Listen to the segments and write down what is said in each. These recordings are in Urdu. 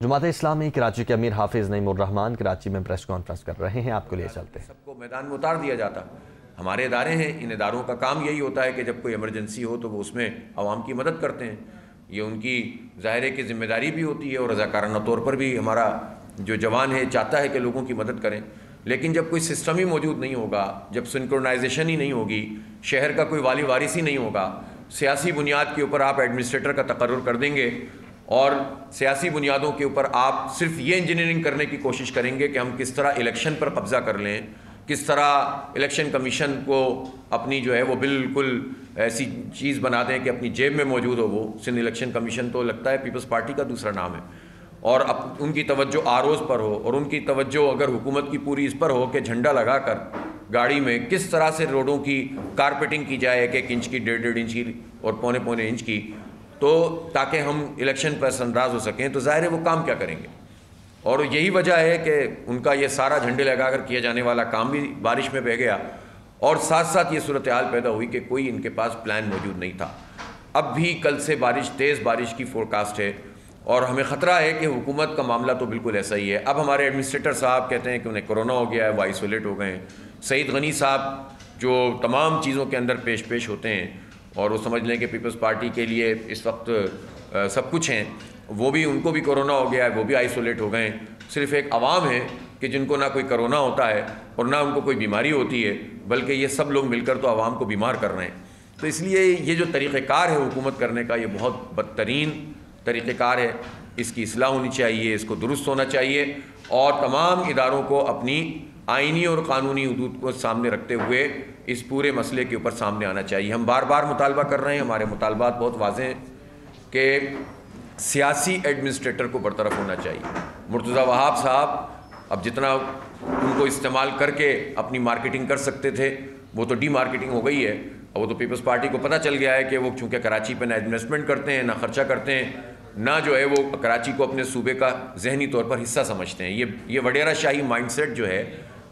جماعت اسلامی کراچی کے امیر حافظ نعیم الرحمان کراچی میں پریس کانفرنس کر رہے ہیں، آپ کو لیے چلتے ہیں۔ سب کو میدان میں اتار دیا جاتا۔ ہمارے ادارے ہیں، ان اداروں کا کام یہی ہوتا ہے کہ جب کوئی ایمرجنسی ہو تو وہ اس میں عوام کی مدد کرتے ہیں۔ یہ ان کی ظاہر ہے کہ ذمہ داری بھی ہوتی ہے، اور رضاکارانہ طور پر بھی ہمارا جو جوان ہے چاہتا ہے کہ لوگوں کی مدد کریں۔ لیکن جب کوئی سسٹم ہی موجود نہیں ہوگا، جب سنکرونائزیشن ہی نہیں ہوگی، شہر کا کوئی والی وارث ہی نہیں ہوگا، سیاسی بنیاد کے اوپر آپ ایڈمنسٹریٹر کا تقرر کر دیں گے اور سیاسی بنیادوں کے اوپر آپ صرف یہ انجینئرنگ کرنے کی کوشش کریں گے کہ ہم کس طرح الیکشن پر قبضہ کر لیں، کس طرح الیکشن کمیشن کو اپنی جو ہے وہ بالکل ایسی چیز بنا دیں کہ اپنی جیب میں موجود ہو۔ وہ سندھ الیکشن کمیشن تو لگتا ہے پیپلز پارٹی کا دوسرا نام ہے، اور اب ان کی توجہ آروز پر ہو، اور ان کی توجہ اگر حکومت کی پوری اس پر ہو کہ جھنڈا لگا کر گاڑی میں کس طرح سے روڈوں کی کارپیٹنگ کی جائے، 1 انچ کی، 1.5 انچ کی اور 1.25 انچ کی، تو تاکہ ہم الیکشن پر اثر انداز ہو سکیں، تو ظاہر ہے وہ کام کیا کریں گے۔ اور یہی وجہ ہے کہ ان کا یہ سارا جھنڈے لگا کر کیا جانے والا کام بھی بارش میں بہہ گیا، اور ساتھ ساتھ یہ صورتحال پیدا ہوئی کہ کوئی ان کے پاس پلان موجود نہیں تھا۔ اب بھی کل سے تیز بارش کی فورکاسٹ ہے، اور ہمیں خطرہ ہے کہ حکومت کا معاملہ تو بالکل ایسا ہی ہے۔ اب ہمارے ایڈمنسٹریٹر صاحب کہتے ہیں کہ انہیں کرونا ہو گیا ہے، وہ آئسولیٹ ہو گئے ہیں۔ سعید غنی صاحب جو تمام چیزوں کے اندر پیش ہوتے ہیں، اور وہ سمجھ لیں کہ پیپلز پارٹی کے لیے اس وقت سب کچھ ہیں، ان کو بھی کرونا ہو گیا ہے، وہ بھی آئسولیٹ ہو گئے ہیں۔ صرف ایک عوام ہے کہ جن کو نہ کوئی کرونا ہوتا ہے اور نہ ان کو کوئی بیماری ہوتی ہے، بلکہ یہ سب لوگ مل کر تو عوام کو بیمار کر رہے ہیں۔ تو اس لیے یہ جو طریقہ کار ہے حکومت کرنے کا، یہ بہت بدترین طریقہ کار ہے۔ اس کی اصلاح ہونی چاہیے، اس کو درست ہونا چاہیے، اور تمام اداروں کو اپنی آئینی اور قانونی حدود کو سامنے رکھتے ہوئے اس پورے مسئلے کے اوپر سامنے آنا چاہیے۔ ہم بار بار مطالبہ کر رہے ہیں، ہمارے مطالبات بہت واضح ہیں کہ سیاسی ایڈمنسٹریٹر کو برطرف ہونا چاہیے۔ مرتضیٰ وہاب صاحب اب جتنا ان کو استعمال کر کے اپنی مارکیٹنگ کر سکتے تھے، وہ تو ڈی مارکیٹنگ ہو گئی ہے، اور وہ تو پیپلز پارٹی کو پتہ چل گیا ہے کہ وہ چونکہ کراچی پہ نہ انویسٹمنٹ کرتے ہیں، نہ خرچہ کرتے ہیں، نہ جو ہے وہ کراچی کو اپنے صوبے کا ذہنی طور پر حصہ سمجھتے ہیں۔ یہ وڈیرا شاہی مائنڈ سیٹ جو ہے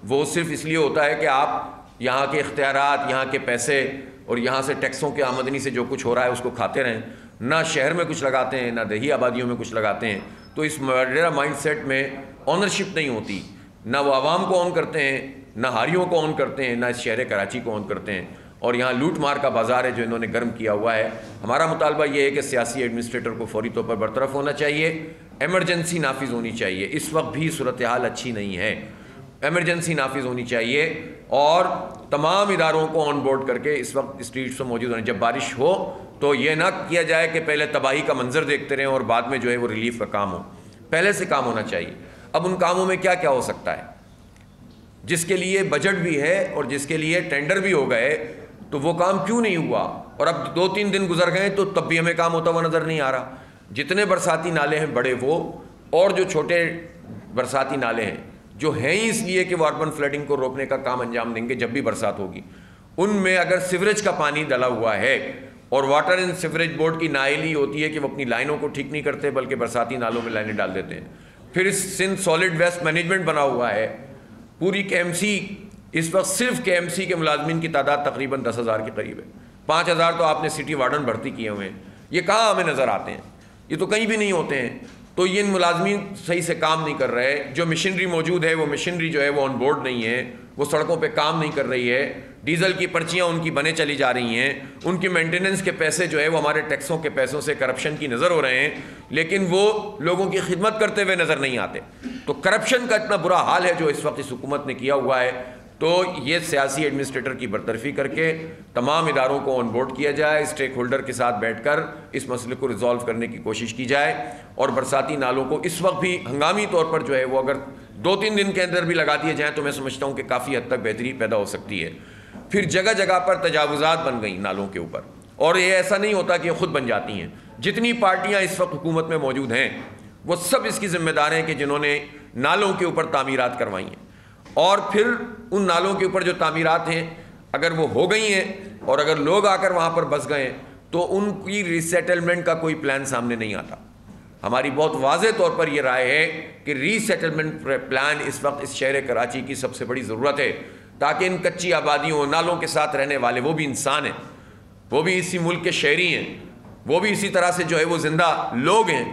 وہ صرف اس لیے ہوتا ہے کہ آپ یہاں کے اختیارات، یہاں کے پیسے اور یہاں سے ٹیکسوں کے آمدنی سے جو کچھ ہو رہا ہے اس کو کھاتے رہیں، نہ شہر میں کچھ لگاتے ہیں، نہ دیہی آبادیوں میں کچھ لگاتے ہیں۔ تو اس وڈیرا مائنڈ سیٹ میں آنرشپ نہیں ہوتی، نہ وہ عوام کو آن کرتے ہیں، نہ ہاریوں کو آن کرتے ہیں، نہ اس شہر کراچی کو آن کرتے ہیں، اور یہاں لوٹ مار کا بازار ہے جو انہوں نے گرم کیا ہوا ہے۔ ہمارا مطالبہ یہ ہے کہ سیاسی ایڈمنسٹریٹر کو فوری طور پر برطرف ہونا چاہیے، ایمرجنسی نافذ ہونی چاہیے۔ اس وقت بھی صورتحال اچھی نہیں ہے، ایمرجنسی نافذ ہونی چاہیے، اور تمام اداروں کو آن بورڈ کر کے اس وقت اسٹریٹس میں موجود ہونے۔ جب بارش ہو تو یہ نہ کیا جائے کہ پہلے تباہی کا منظر دیکھتے رہیں اور بعد میں جو ہے وہ ریلیف کا کام ہو، پہلے سے کام ہونا چاہیے۔ اب ان کاموں میں کیا کیا ہو سکتا ہے جس کے لیے بجٹ بھی ہے اور جس کے لیے ٹینڈر بھی ہو گئے، تو وہ کام کیوں نہیں ہوا؟ اور اب 2-3 دن گزر گئے تو تب بھی ہمیں کام ہوتا ہوا نظر نہیں آ رہا۔ جتنے برساتی نالے ہیں بڑے وہ، اور جو چھوٹے برساتی نالے ہیں جو ہیں ہی اس لیے کہ وہ اربن فلڈنگ کو روکنے کا کام انجام دیں گے جب بھی برسات ہوگی، ان میں اگر سیوریج کا پانی ڈلا ہوا ہے، اور واٹر اینڈ سیوریج بورڈ کی نااہلی ہوتی ہے کہ وہ اپنی لائنوں کو ٹھیک نہیں کرتے بلکہ برساتی نالوں میں لائنیں ڈال دیتے ہیں۔ پھر سندھ سالڈ ویسٹ مینجمنٹ بنا ہوا ہے، پوری کے ایم سی، اس وقت صرف کے ایم سی کے ملازمین کی تعداد تقریباً 10,000 کے قریب ہے۔ 5,000 تو آپ نے سٹی وارڈن بھرتی کیے ہوئے ہیں۔ یہ کہاں ہمیں نظر آتے ہیں؟ یہ تو کہیں بھی نہیں ہوتے ہیں۔ تو یہ ملازمین صحیح سے کام نہیں کر رہے، جو مشینری موجود ہے وہ مشینری جو ہے وہ آن بورڈ نہیں ہے، وہ سڑکوں پہ کام نہیں کر رہی ہے، ڈیزل کی پرچیاں ان کی بنے چلی جا رہی ہیں، ان کی مینٹیننس کے پیسے جو ہے وہ ہمارے ٹیکسوں کے پیسوں سے کرپشن کی نظر ہو رہے ہیں، لیکن وہ لوگوں کی خدمت کرتے ہوئے نظر نہیں آتے۔ تو کرپشن کا اتنا برا حال ہے جو اس وقت اس حکومت نے کیا ہوا ہے، تو یہ سیاسی ایڈمنسٹریٹر کی برطرفی کر کے تمام اداروں کو آن بورڈ کیا جائے، اسٹیک ہولڈر کے ساتھ بیٹھ کر اس مسئلے کو ریزالو کرنے کی کوشش کی جائے، اور برساتی نالوں کو اس وقت بھی ہنگامی طور پر جو ہے وہ اگر 2-3 دن کے اندر بھی لگا دیے جائیں تو میں سمجھتا ہوں کہ کافی حد تک بہتری پیدا ہو سکتی ہے۔ پھر جگہ جگہ پر تجاوزات بن گئیں نالوں کے اوپر، اور یہ ایسا نہیں ہوتا کہ یہ خود بن جاتی ہیں۔ جتنی پارٹیاں اس وقت حکومت میں موجود ہیں وہ سب اس کی ذمہ دار ہیں کہ جنہوں نے نالوں کے اوپر تعمیرات کروائی ہیں، اور پھر ان نالوں کے اوپر جو تعمیرات ہیں اگر وہ ہو گئی ہیں اور اگر لوگ آ کر وہاں پر بس گئے تو ان کی ری سیٹلمنٹ کا کوئی پلان سامنے نہیں آتا۔ ہماری بہت واضح طور پر یہ رائے ہے کہ ری سیٹلمنٹ پلان اس وقت اس شہر کراچی کی سب سے بڑی ضرورت ہے، تاکہ ان کچی آبادیوں، نالوں کے ساتھ رہنے والے، وہ بھی انسان ہیں، وہ بھی اسی ملک کے شہری ہیں، وہ بھی اسی طرح سے جو ہے وہ زندہ لوگ ہیں،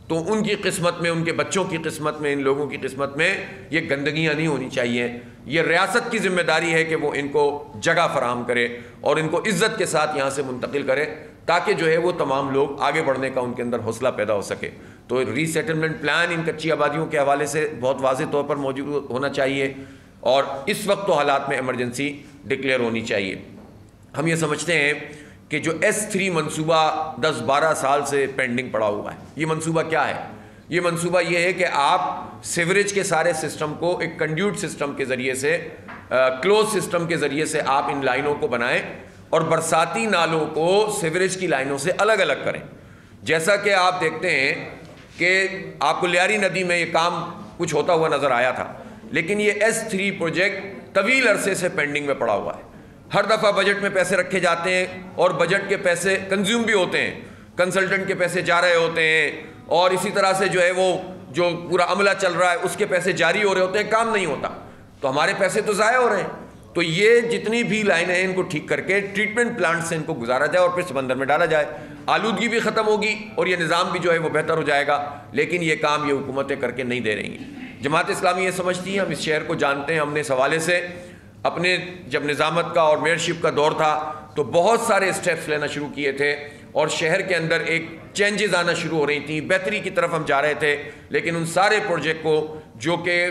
تو ان کی قسمت میں، ان کے بچوں کی قسمت میں، ان لوگوں کی قسمت میں یہ گندگیاں نہیں ہونی چاہیے. یہ ریاست کی ذمہ داری ہے کہ وہ ان کو جگہ فراہم کرے اور ان کو عزت کے ساتھ یہاں سے منتقل کرے تاکہ جو ہے وہ تمام لوگ آگے بڑھنے کا ان کے اندر حوصلہ پیدا ہو سکے. تو ری سیٹلمنٹ پلان ان کچی آبادیوں کے حوالے سے بہت واضح طور پر موجود ہونا چاہیے اور اس وقت تو حالات میں ایمرجنسی ڈکلیئر ہونی چاہیے. ہم یہ سمجھتے ہیں کہ جو S3 منصوبہ 10-12 سال سے پینڈنگ پڑا ہوا ہے، یہ منصوبہ کیا ہے؟ یہ منصوبہ یہ ہے کہ آپ سیوریج کے سارے سسٹم کو ایک کنڈیوٹ سسٹم کے ذریعے سے، کلوز سسٹم کے ذریعے سے آپ ان لائنوں کو بنائیں اور برساتی نالوں کو سیوریج کی لائنوں سے الگ الگ کریں. جیسا کہ آپ دیکھتے ہیں کہ آپ کو لیاری ندی میں یہ کام کچھ ہوتا ہوا نظر آیا تھا، لیکن یہ S3 پروجیکٹ طویل عرصے سے پینڈنگ میں پڑا ہوا ہے. ہر دفعہ بجٹ میں پیسے رکھے جاتے ہیں اور بجٹ کے پیسے کنزیوم بھی ہوتے ہیں، کنسلٹنٹ کے پیسے جا رہے ہوتے ہیں اور اسی طرح سے جو ہے وہ جو پورا عملہ چل رہا ہے اس کے پیسے جاری ہو رہے ہوتے ہیں، کام نہیں ہوتا. تو ہمارے پیسے تو ضائع ہو رہے ہیں. تو یہ جتنی بھی لائنیں ہیں ان کو ٹھیک کر کے ٹریٹمنٹ پلانٹ سے ان کو گزارا جائے اور پھر سمندر میں ڈالا جائے. آلودگی بھی ختم ہوگی اور یہ نظام بھی جو ہے وہ بہتر ہو جائے گا. لیکن یہ کام یہ حکومتیں کر کے نہیں دے رہی ہیں. جماعت اسلامی یہ سمجھتی ہے، ہم اس شہر کو جانتے ہیں، ہم نے اس حوالے سے اپنے جب نظامت کا اور میئرشپ کا دور تھا تو بہت سارے اسٹیپس لینا شروع کیے تھے اور شہر کے اندر ایک چینجز آنا شروع ہو رہی تھیں، بہتری کی طرف ہم جا رہے تھے. لیکن ان سارے پروجیکٹ کو جو کہ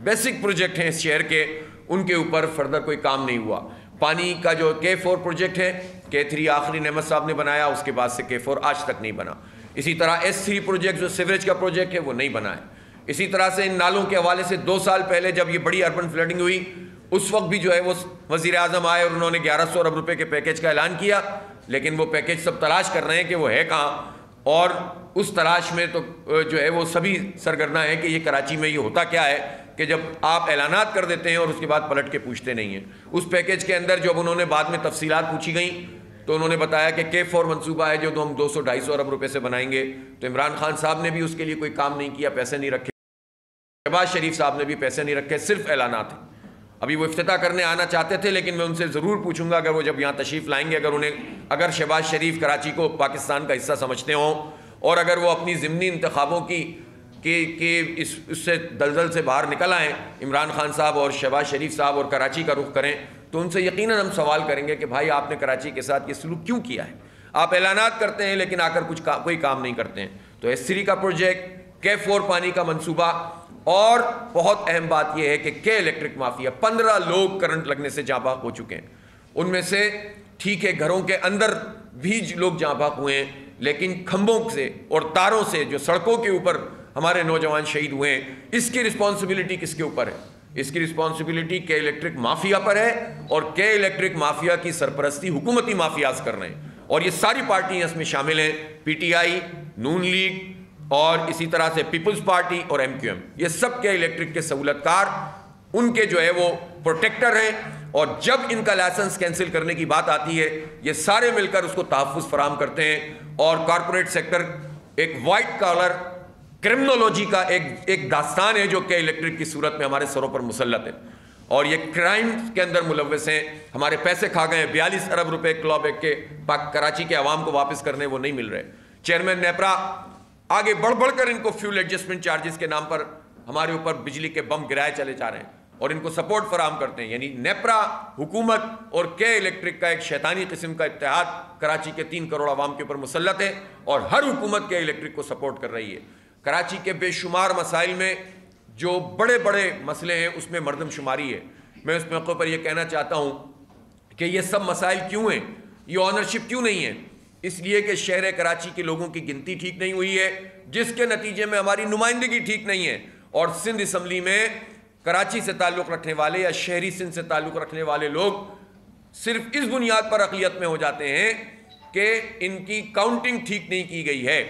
بیسک پروجیکٹ ہیں اس شہر کے، ان کے اوپر فردر کوئی کام نہیں ہوا. پانی کا جو K4 پروجیکٹ ہے، K3 آخری نعمت صاحب نے بنایا، اس کے بعد سے K4 آج تک نہیں بنا. اسی طرح S3 پروجیکٹ جو سیوریج کا پروجیکٹ ہے وہ نہیں بنا ہے. اسی طرح سے ان نالوں کے حوالے سے 2 سال پہلے جب یہ بڑی اربن فلڈنگ ہوئی اس وقت بھی جو ہے وہ وزیر اعظم آئے اور انہوں نے 1100 ارب روپے کے پیکیج کا اعلان کیا، لیکن وہ پیکیج سب تلاش کر رہے ہیں کہ وہ ہے کہاں. اور اس تلاش میں تو جو ہے وہ سبھی سرگرداں ہیں کہ یہ کراچی میں یہ ہوتا کیا ہے کہ جب آپ اعلانات کر دیتے ہیں اور اس کے بعد پلٹ کے پوچھتے نہیں ہیں. اس پیکیج کے اندر جب انہوں نے بعد میں تفصیلات پوچھی گئیں تو انہوں نے بتایا کہ K4 منصوبہ ہے جو ہم 200-250 ارب روپے سے بنائیں گے. تو عمران خان صاحب نے بھی اس کے لیے کوئی کام نہیں کیا، پیسے نہیں رکھے. شہباز شریف صاحب نے بھی پیسے نہیں رکھے، صرف اعلانات ہیں. ابھی وہ افتتاح کرنے آنا چاہتے تھے لیکن میں ان سے ضرور پوچھوں گا اگر وہ جب یہاں تشریف لائیں گے، اگر شہباز شریف کراچی کو پاکستان کا حصہ سمجھتے ہوں اور اگر وہ اپنی ضمنی انتخابوں اس سے دلدل سے باہر نکل آئیں، عمران خان صاحب اور شہباز شریف صاحب اور کراچی کا رخ کریں، تو ان سے یقیناً ہم سوال کریں گے کہ بھائی آپ نے کراچی کے ساتھ یہ سلوک کیوں کیا ہے؟ آپ اعلانات کرتے ہیں لیکن آ کر کوئی کام نہیں کرتے ہیں. تو S3 کا پروجیکٹ، K4 پانی کا منصوبہ، اور بہت اہم بات یہ ہے کہ الیکٹرک مافیا 15 لوگ کرنٹ لگنے سے جاں بحق ہو چکے ہیں. ان میں سے ٹھیک ہے گھروں کے اندر بھی لوگ جاں بحق ہوئے ہیں، لیکن کھمبوں سے اور تاروں سے جو سڑکوں کے اوپر ہمارے نوجوان شہید ہوئے ہیں، اس کی رسپانسبلٹی کس کے اوپر ہے؟ اس کی رسپانسبلٹی الیکٹرک مافیا پر ہے اور الیکٹرک مافیا کی سرپرستی حکومتی مافیاز کر رہے ہیں. اور یہ ساری پارٹیاں اس میں شامل ہیں، PTI، نون لیگ اور اسی طرح سے پیپلز پارٹی اور MQM. یہ سب الیکٹرک کے سہولت کار، ان کے جو ہے وہ پروٹیکٹر ہیں. اور جب ان کا لائسنس کینسل کرنے کی بات آتی ہے یہ سارے مل کر اس کو تحفظ فراہم کرتے ہیں. اور کارپوریٹ سیکٹر ایک وائٹ کالر کرمنولوجی کا ایک داستان ہے جو الیکٹرک کی صورت میں ہمارے سروں پر مسلط ہے اور یہ کرائم کے اندر ملوث ہیں. ہمارے پیسے کھا گئے، 42 ارب روپے کلاب ایک کے کراچی کے عوام کو واپس کرنے وہ نہیں مل رہے. چیئرمین نیپرا آگے بڑھ کر ان کو فیول ایڈجسٹمنٹ چارجز کے نام پر ہمارے اوپر بجلی کے بم گرائے چلے جا رہے ہیں اور ان کو سپورٹ فراہم کرتے ہیں. یعنی نیپرا، حکومت اور الیکٹرک کا ایک شیطانی قسم کا اتحاد کراچی کے 3 کروڑ عوام کے اوپر مسلط ہے اور ہر حکومت الیکٹرک کو سپورٹ کر رہی ہے. کراچی کے بے شمار مسائل میں جو بڑے بڑے مسئلے ہیں اس میں مردم شماری ہے. میں اس موقع پر یہ کہنا چاہتا ہوں کہ یہ سب مسائل کیوں ہیں، یہ آنرشپ کیوں نہیں ہے؟ اس لیے کہ شہر کراچی کے لوگوں کی گنتی ٹھیک نہیں ہوئی ہے، جس کے نتیجے میں ہماری نمائندگی ٹھیک نہیں ہے. اور سندھ اسمبلی میں کراچی سے تعلق رکھنے والے یا شہری سندھ سے تعلق رکھنے والے لوگ صرف اس بنیاد پر اقلیت میں ہو جاتے ہیں کہ ان کی کاؤنٹنگ ٹھیک نہیں کی گئی ہے.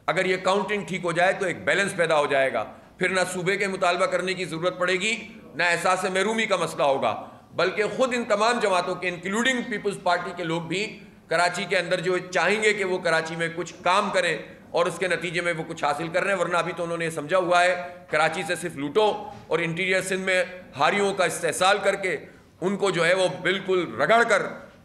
اگر یہ کاؤنٹنگ ٹھیک ہو جائے تو ایک بیلنس پیدا ہو جائے گا، پھر نہ صوبے کے مطالبہ کرنے کی ضرورت پڑے گی، نہ احساس محرومی کا مسئلہ ہوگا، بلکہ خود ان تمام جماعتوں کے انکلوڈنگ پیپلز پارٹی کے لوگ بھی کراچی کے اندر جو چاہیں گے کہ وہ کراچی میں کچھ کام کریں اور اس کے نتیجے میں وہ کچھ حاصل کر رہے ہیں. ورنہ ابھی تو انہوں نے سمجھا ہوا ہے کراچی سے صرف لوٹو اور انٹیریئر سندھ میں ہاریوں کا استحصال کر کے ان کو جو ہے وہ بالکل رگڑ کر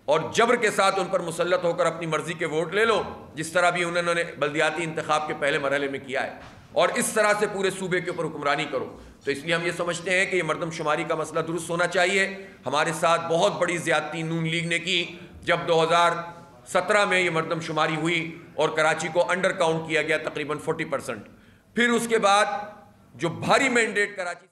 اور جبر کے ساتھ ان پر مسلط ہو کر اپنی مرضی کے ووٹ لے لو، جس طرح بھی انہوں نے بلدیاتی انتخاب کے پہلے مرحلے میں کیا ہے، اور اس طرح سے پورے صوبے کے اوپر حکمرانی کرو۔ تو اس لیے ہم یہ سمجھتے ہیں کہ یہ مردم شماری کا مسئلہ درست ہونا چاہیے۔ ہمارے ساتھ بہت بڑی زیادتی نون لیگ نے کی جب 2017 میں یہ مردم شماری ہوئی اور کراچی کو انڈر کاؤنٹ کیا گیا تقریباً 40%۔ پھر اس کے بعد جو بھاری مینڈیٹ کراچی